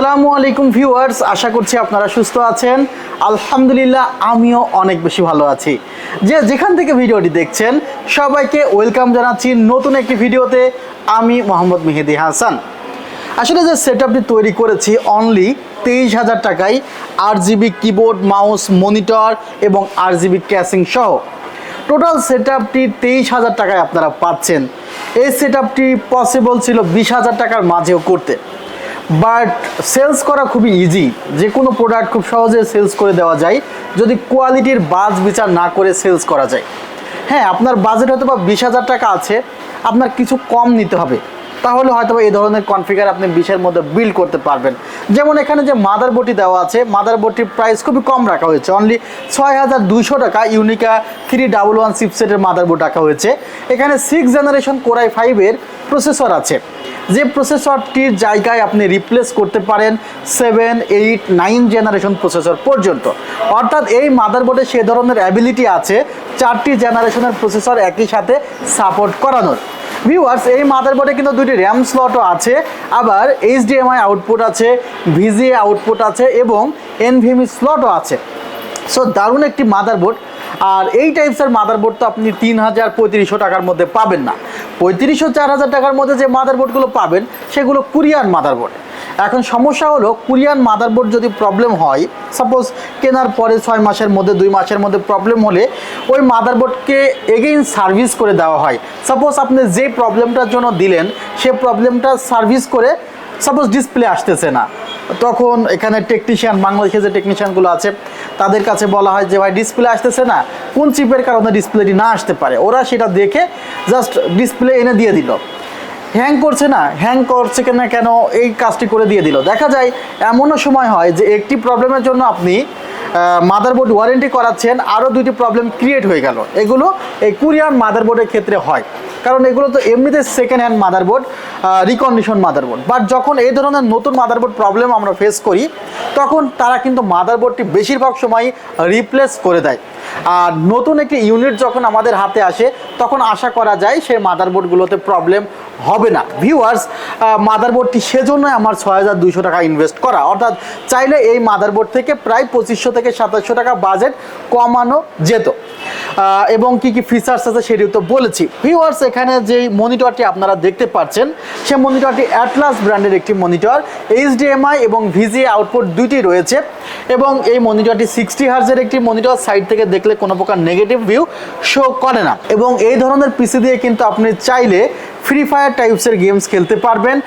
আসসালামু আলাইকুম ভিউয়ার্স, আশা করছি আপনারা সুস্থ আছেন। আলহামদুলিল্লাহ আমিও অনেক বেশি ভালো আছি। যেখান থেকে ভিডিওটি দেখছেন সবাইকে ওয়েলকাম জানাচ্ছি নতুন একটি ভিডিওতে। আমি মোহাম্মদ মেহেদি হাসান। আসলে যে সেটআপটি তৈরি করেছি অনলি 23,000 টাকায়, 8GB কিবোর্ড, মাউস, মনিটর এবং 8GB ক্যাসিং সহ টোটাল সেটআপটি 23,000 টাকায় আপনারা পাচ্ছেন। এই সেটআপটি পসিবল ছিল 20,000 টাকার মাঝেও করতে, বাট সেলস করা খুবই ইজি। যে কোনো প্রোডাক্ট খুব সহজে সেলস করে দেওয়া যায় যদি কোয়ালিটির বাজ বিচার না করে সেলস করা যায়। হ্যাঁ, আপনার বাজেট হয়তো বা 20,000 টাকা আছে, আপনার কিছু কম নিতে হবে, তাহলে হয়তো এই ধরনের কনফিগার আপনি 20-এর মধ্যে বিল্ড করতে পারবেন। যেমন এখানে যে মাদারবোর্ডটি দেওয়া আছে, মাদারবোর্ডটির প্রাইস খুবই কম রাখা হয়েছে, অনলি 6,200 টাকা। ইউনিকা 311 চিপসেটের মাদারবোর্ড রাখা হয়েছে। এখানে 6 জেনারেশন কোর i5-এর প্রসেসর আছে, যে প্রসেসরটির জায়গায় আপনি রিপ্লেস করতে পারেন 7, 8, 9 জেনারেশন প্রসেসর পর্যন্ত। অর্থাৎ এই মাদারবোর্ডে সে ধরনের অ্যাবিলিটি আছে 4টি জেনারেশনের প্রসেসর একই সাথে সাপোর্ট করানোর। ভিউয়ার্স, এই মাদারবোর্ডে কিন্তু 2টি র্যাম স্লটও আছে, আবার HDMI আউটপুট আছে, VGA আউটপুট আছে এবং NVMe স্লটও আছে। সো দারুণ একটি মাদারবোর্ড। আর এই টাইপসের মাদারবোর্ড তো আপনি 3,000-3,500 টাকার মধ্যে পাবেন না। 3,500-4,000 টাকার মধ্যে যে মাদারবোর্ডগুলো পাবেন সেগুলো কোরিয়ান মাদারবোর্ড। এখন সমস্যা হলো, কোরিয়ান মাদারবোর্ড যদি প্রবলেম হয়, সাপোজ কেনার পরে 6 মাসের মধ্যে 2 মাসের মধ্যে প্রবলেম হলে ওই মাদারবোর্ডকে এগেইন সার্ভিস করে দেওয়া হয়। সাপোজ আপনি যে প্রবলেমটার জন্য দিলেন সে প্রবলেমটা সার্ভিস করে, সাপোজ ডিসপ্লে আসতেছে না, তখন এখানে টেকনিশিয়ান, বাংলাদেশে যে টেকনিশিয়ানগুলো আছে তাদের কাছে বলা হয় যে ভাই ডিসপ্লে আসতেছে না, কোন চিপের কারণে ডিসপ্লেটি না আসতে পারে। ওরা সেটা দেখে জাস্ট ডিসপ্লে এনে দিয়ে দিল। হ্যাং করছে না, হ্যাং করছে কেন কেন এই কাজটি করে দিয়ে দিল। দেখা যায় এমনও সময় হয় যে একটি প্রবলেমের জন্য আপনি মাদারবোর্ড ওয়ারেন্টি করাচ্ছেন, আরও 2টি প্রবলেম ক্রিয়েট হয়ে গেল। এগুলো এই কোরিয়ান মাদারবোর্ডের ক্ষেত্রে হয়, কারণ এগুলো তো এমনিতে second hand motherboard, recondition motherboard. But যখন এই ধরনের নতুন মাদারবোর্ড প্রবলেম আমরা ফেস করি, তখন তারা কিন্তু মাদারবোর্ডটি বেশিরভাগ সময় রিপ্লেস করে দেয়। আর নতুন একটি ইউনিট যখন আমাদের হাতে আসে তখন আশা করা যায় সেই মাদারবোর্ডগুলোতে প্রবলেম হবে না। ভিউয়ার্স, মাদারবোর্ডটি সেজন্যই আমার 6,200 টাকা ইনভেস্ট করা। অর্থাৎ চাইলে এই মাদারবোর্ড থেকে প্রায় 2,500 থেকে 2,700 টাকা বাজেট কমানো যেত। এবং কি কি ফিচার্স আছে সেটিও তো বলেছি। ভিউয়ার্স, এখানে যে মনিটরটি আপনারা দেখতে পাচ্ছেন সে মনিটরটি অ্যাটলাস ব্র্যান্ডের একটি মনিটর। HDMI এবং VGA আউটপুট 2টি রয়েছে এবং এই মনিটরটি 60 হার্জের একটি মনিটর। সাইড থেকে দেখলে কোনো প্রকার নেগেটিভ ভিউ শো করে না। এবং এই ধরনের পিসি দিয়ে কিন্তু আপনি চাইলে ফ্রি ফায়ার টাইপসের গেমস খেলতে পারবেন।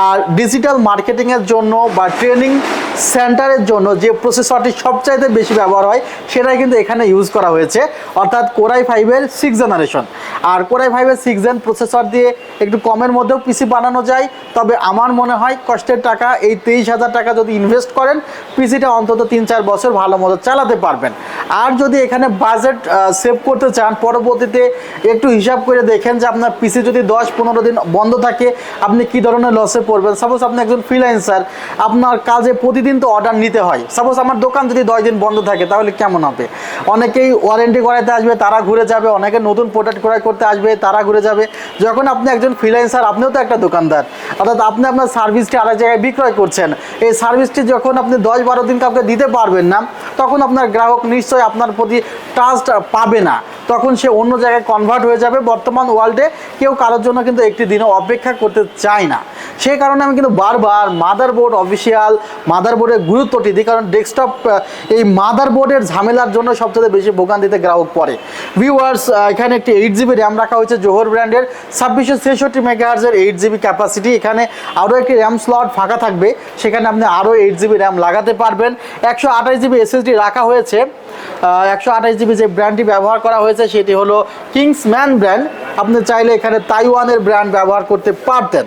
আর ডিজিটাল মার্কেটিংয়ের জন্য বা ট্রেনিং সেন্টারের জন্য যে প্রসেসরটি সবচাইতে বেশি ব্যবহার হয় সেটাই কিন্তু এখানে ইউজ করা হয়েছে, অর্থাৎ কোর i5-এর 6 জেনারেশন। আর কোর i5-এর 6 জেন প্রসেসর দিয়ে একটু কমের মধ্যেও পিসি বানানো যায়। তবে আমার মনে হয় কষ্টের টাকা, এই 23,000 টাকা যদি ইনভেস্ট করেন পিসিটা অন্তত 3-4 বছর ভালো মতো চালাতে পারবেন। আর যদি এখানে বাজেট সেভ করতে চান, পরবর্তীতে একটু হিসাব করে দেখেন যে আপনার পিসি যদি 10-15 দিন বন্ধ থাকে আপনি কি ধরনের লসে পড়বেন। সাপোজ আপনি একজন ফ্রিল্যান্সার, আপনার কাজে প্রতিদিন তো অর্ডার নিতে হয়। সাপোজ আমার দোকান যদি 10 দিন বন্ধ থাকে তাহলে কেমন হবে? অনেকেই ওয়ারেন্টি করাইতে আসবে, তারা ঘুরে যাবে, অনেকে নতুন প্রোডাক্ট ক্রয় করতে আসবে, তারা ঘুরে যাবে। যখন আপনি একজন ফ্রিল্যান্সার, আপনিও তো একটা দোকানদার, অর্থাৎ আপনি আপনার সার্ভিসটি আরেক জায়গায় বিক্রয় করছেন। এই সার্ভিসটি যখন আপনি 10-12 দিন কাউকে দিতে পারবেন না, তখন আপনার গ্রাহক নিশ্চয়ই আপনার প্রতি ট্রাস্ট পাবে না, তখন সে অন্য জায়গায় কনভার্ট হয়ে যাবে। বর্তমান ওয়ার্ল্ডে কেউ কারোর জন্য কিন্তু একটি দিনও অপেক্ষা করতে চায় না। সেই কারণে আমি কিন্তু বারবার মাদারবোর্ড, অফিসিয়াল মাদারবোর্ডের গুরুত্বটি দিই, কারণ ডেস্কটপ এই মাদারবোর্ডের ঝামেলার জন্য সবচেয়ে বেশি ভোগান্তিতে গ্রাহক পড়ে। ভিউয়ার্স, এখানে একটি 8GB র্যাম রাখা হয়েছে জোহর ব্র্যান্ডের, 2663 মেগাহার্জের 8GB ক্যাপাসিটি। এখানে আরও একটি র্যাম স্লট ফাঁকা থাকবে, সেখানে আপনি আরও 8GB র্যাম লাগাতে পারবেন। 128GB SSD রাখা হয়েছে। 128GB যে ব্র্যান্ডটি ব্যবহার করা হয়েছে সেটি হলো কিংসম্যান ব্র্যান্ড। আপনি চাইলে এখানে তাইওয়ানের ব্র্যান্ড ব্যবহার করতে পারতেন।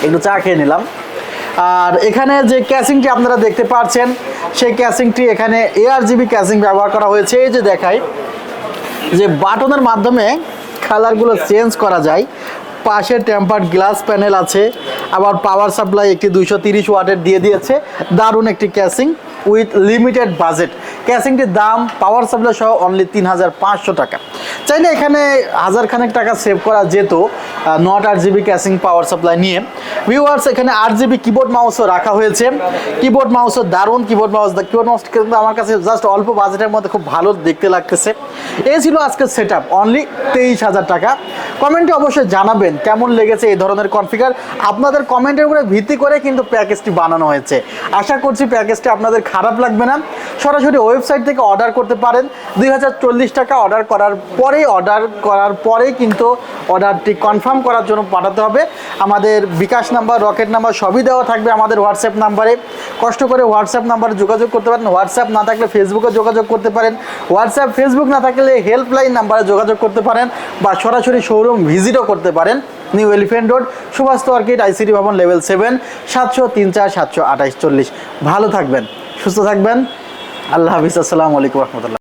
একটু চা খেয়ে নিলাম। আর এখানে যে ক্যাসিংটি আপনারা দেখতে পাচ্ছেন সেই ক্যাসিংটি এখানে ARGB ক্যাসিং ব্যবহার করা হয়েছে। এই যে দেখাই যে বাটনের মাধ্যমে কালারগুলো চেঞ্জ করা যায়। পাশে টেম্পার্ড গ্লাস প্যানেল আছে, আবার পাওয়ার সাপ্লাই একটি 230 ওয়াটের দিয়ে দিয়েছে। দারুণ একটি ক্যাসিং উইথ লিমিটেড বাজেট। ক্যাসিংটির দাম পাওয়ার সাপ্লাই সহ অনলি 3,500 টাকা। চাইলে এখানে 1,000 খানেক টাকা সেভ করা যেত not 8GB casing power supply নিয়ে। ভিউয়ার্স এখানে 8GB কিবোর্ড মাউসও রাখা হয়েছে। কিবোর্ড মাউসও দারুণ কিবোর্ড মাউস কিন্তু আমার কাছে জাস্ট অল্প বাজেটের মধ্যে খুব ভালো দেখতে লাগতেছে। এই ছিল আজকের সেটআপ, অনলি 23,000 টাকা। কমেন্টে অবশ্যই জানাবেন কেমন লেগেছে এই ধরনের কনফিগার। আপনাদের কমেন্টের উপরে ভিত্তি করে কিন্তু প্যাকেজটি বানানো হয়েছে। আশা করছি প্যাকেজটি আপনাদের খারাপ লাগবে না। সরাসরি ওয়েবসাইট থেকে অর্ডার করতে পারেন। 2040 টাকা অর্ডার করার পরেই কিন্তু অর্ডারটি কনফার্ম করার জন্য পাঠাতে হবে। আমাদের বিকাশ নাম্বার, রকেট নাম্বার সবই দেওয়া থাকবে আমাদের হোয়াটসঅ্যাপ নাম্বারে। কষ্ট করে হোয়াটসঅ্যাপ নাম্বারে যোগাযোগ করতে পারেন। হোয়াটসঅ্যাপ না থাকলে ফেসবুকে যোগাযোগ করতে পারেন। হোয়াটসঅ্যাপ ফেসবুক না থাকলে হেল্পলাইন নাম্বারে যোগাযোগ করতে পারেন, বা সরাসরি শোরুম ভিজিটও করতে পারেন। New Elephant Road, Subhash Orchid, ICD Bhaban, level 7, 703 728 40। ভালো থাকবেন, সুস্থ থাকবেন। আল্লাহ হাফিজ। আসসালামু আলাইকুম রহমতুল্লাহ।